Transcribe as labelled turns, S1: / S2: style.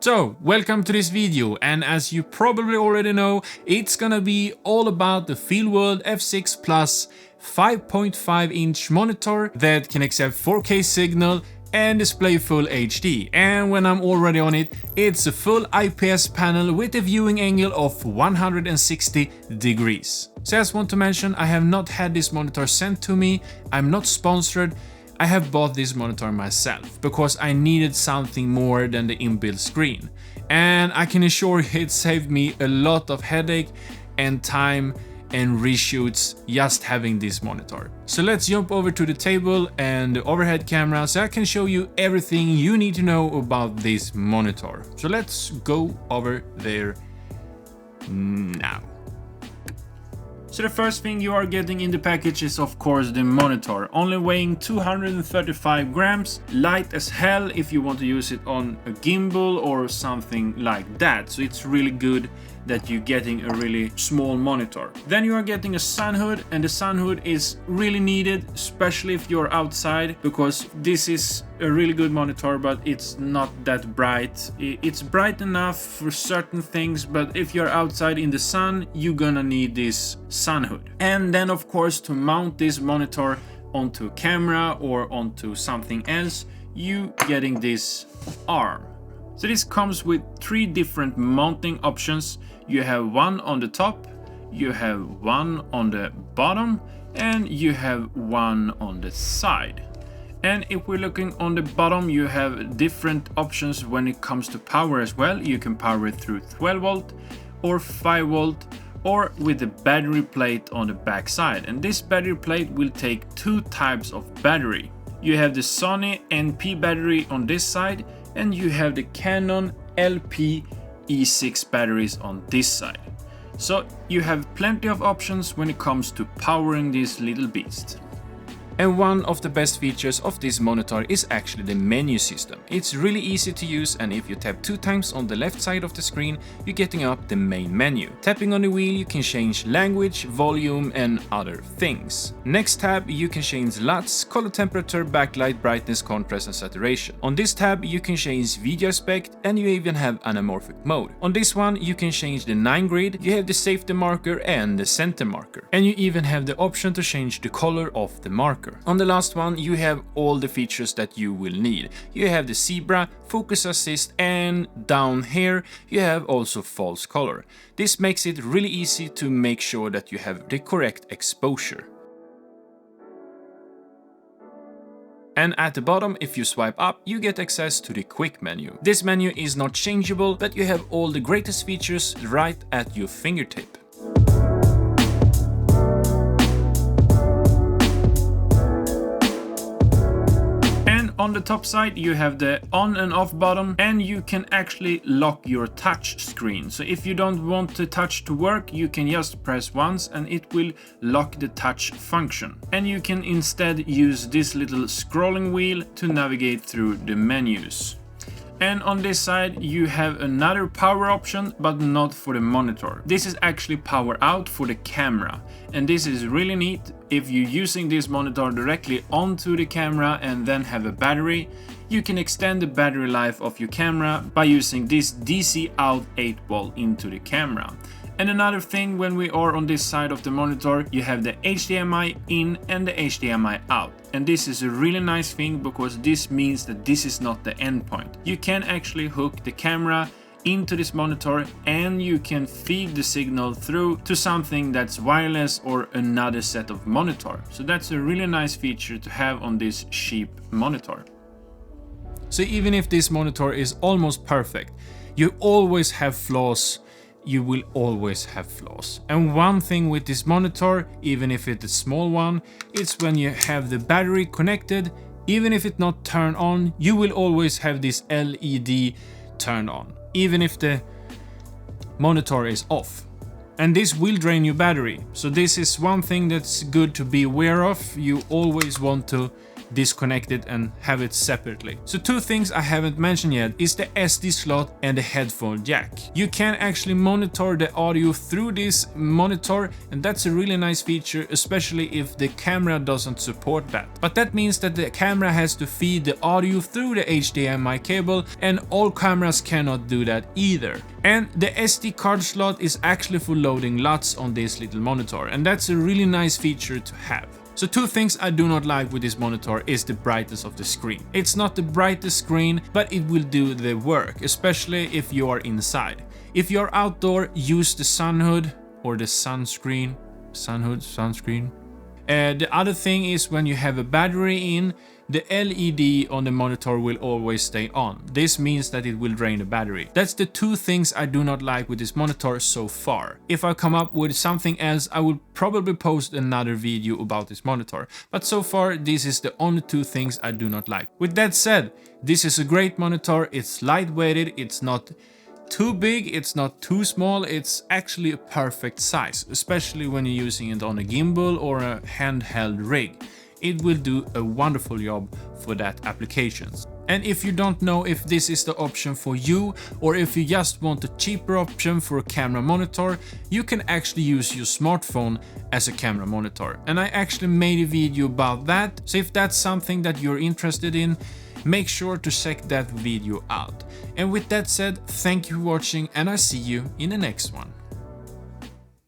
S1: So, welcome to this video, and as you probably already know, it's gonna be all about the Feelworld F6 Plus 5.5-inch monitor that can accept 4K signal and display full HD. And when I'm already on it, it's a full IPS panel with a viewing angle of 160 degrees. So I just want to mention, I have not had this monitor sent to me, I'm not sponsored. I have bought this monitor myself because I needed something more than the inbuilt screen, and I can assure you it saved me a lot of headache and time and reshoots just having this monitor. So let's jump over to the table and the overhead camera so I can show you everything you need to know about this monitor. So let's go over there now. So the first thing you are getting in the package is of course the monitor, only weighing 235 grams, light as hell if you want to use it on a gimbal or something like that. So it's really good that you're getting a really small monitor. Then you are getting a sun hood, and the sun hood is really needed, especially if you're outside, because this is a really good monitor, but it's not that bright. It's bright enough for certain things, but if you're outside in the sun, you're gonna need this sun hood. And then of course, to mount this monitor onto a camera or onto something else, you getting this arm. So this comes with 3 different mounting options. You have one on the top, you have one on the bottom, and you have one on the side. And if we're looking on the bottom, you have different options when it comes to power as well. You can power it through 12 volt or 5 volt or with the battery plate on the back side. And this battery plate will take 2 types of battery. You have the Sony NP battery on this side, and you have the Canon LP E6 batteries on this side. So you have plenty of options when it comes to powering this little beast. And one of the best features of this monitor is actually the menu system. It's really easy to use, and if you tap 2 times on the left side of the screen, you're getting up the main menu. Tapping on the wheel, you can change language, volume and other things. Next tab, you can change LUTs, color temperature, backlight, brightness, contrast and saturation. On this tab, you can change video aspect, and you even have anamorphic mode. On this one, you can change the 9 grid, you have the safety marker and the center marker. And you even have the option to change the color of the marker. On the last one, you have all the features that you will need. You have the zebra, focus assist, and down here you have also false color. This makes it really easy to make sure that you have the correct exposure. And at the bottom, if you swipe up, you get access to the quick menu. This menu is not changeable, but you have all the greatest features right at your fingertip. On the top side, you have the on and off button, and you can actually lock your touch screen. So if you don't want the touch to work, you can just press once and it will lock the touch function. And you can instead use this little scrolling wheel to navigate through the menus. And on this side you have another power option, but not for the monitor. This is actually power out for the camera, and this is really neat. If you're using this monitor directly onto the camera and then have a battery, you can extend the battery life of your camera by using this DC out 8 volt into the camera. And another thing, when we are on this side of the monitor, you have the HDMI in and the HDMI out. And this is a really nice thing because this means that this is not the endpoint. You can actually hook the camera into this monitor and you can feed the signal through to something that's wireless or another set of monitor. So that's a really nice feature to have on this cheap monitor. So even if this monitor is almost perfect, you always have flaws. You will always have flaws. And one thing with this monitor, even if it's a small one, it's when you have the battery connected, even if it's not turned on, you will always have this LED turned on, even if the monitor is off. And this will drain your battery. So this is one thing that's good to be aware of. You always want to disconnect it and have it separately. So two things I haven't mentioned yet is the SD slot and the headphone jack. You can actually monitor the audio through this monitor, and that's a really nice feature, especially if the camera doesn't support that. But that means that the camera has to feed the audio through the HDMI cable, and all cameras cannot do that either. And the SD card slot is actually for loading LUTs on this little monitor, and that's a really nice feature to have. So two things I do not like with this monitor is the brightness of the screen. It's not the brightest screen, but it will do the work, especially if you are inside. If you're outdoor, use the sun hood or the sunscreen. Sunscreen. The other thing is when you have a battery in, the LED on the monitor will always stay on. This means that it will drain the battery. That's the two things I do not like with this monitor so far. If I come up with something else, I will probably post another video about this monitor. But so far, this is the only two things I do not like. With that said, this is a great monitor. It's lightweighted, it's not too big, it's not too small, it's actually a perfect size, especially when you're using it on a gimbal or a handheld rig. It will do a wonderful job for that applications. And if you don't know if this is the option for you, or if you just want a cheaper option for a camera monitor, you can actually use your smartphone as a camera monitor. And I actually made a video about that, so if that's something that you're interested in, make sure to check that video out. And with that said, thank you for watching, and I'll see you in the next one.